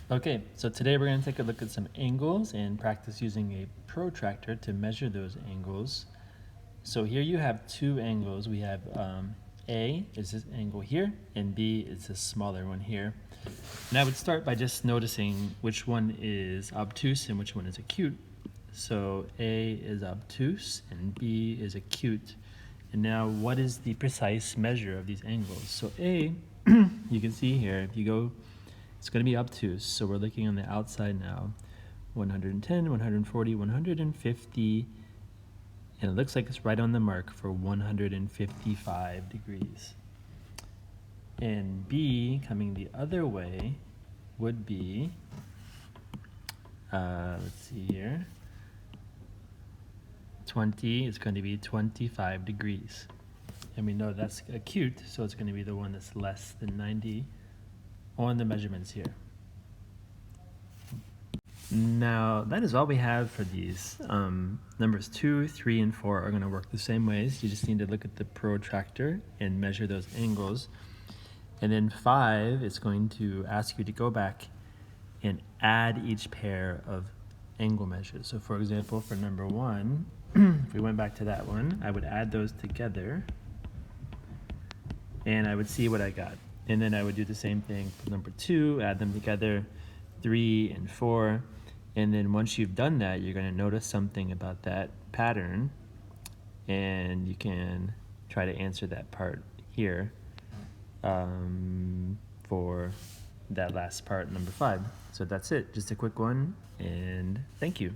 Okay, so today we're going to take a look at some angles and practice using a protractor to measure those angles. So here you have two angles. We have A is this angle here, and B is this smaller one here. And I would start by just noticing which one is obtuse and which one is acute. So A is obtuse and B is acute. And now what is the precise measure of these angles? So A, you can see here, if you go, it's going to be obtuse. So we're looking on the outside now, 110, 140, 150, and it looks like it's right on the mark for 155 degrees. And B, coming the other way, would be, let's see here, 20 is going to be 25 degrees. And we know that's acute, so it's going to be the one that's less than 90 on the measurements here. Now, that is all we have for these. Numbers 2, 3, and 4 are going to work the same ways. You just need to look at the protractor and measure those angles. And then 5 is going to ask you to go back and add each pair of angle measures. So for example, for number 1, if we went back to that one, I would add those together and I would see what I got. And then I would do the same thing for number 2, add them together, 3 and 4. And then once you've done that, you're going to notice something about that pattern, and you can try to answer that part here for that last part, number 5. So that's it, just a quick one, and thank you.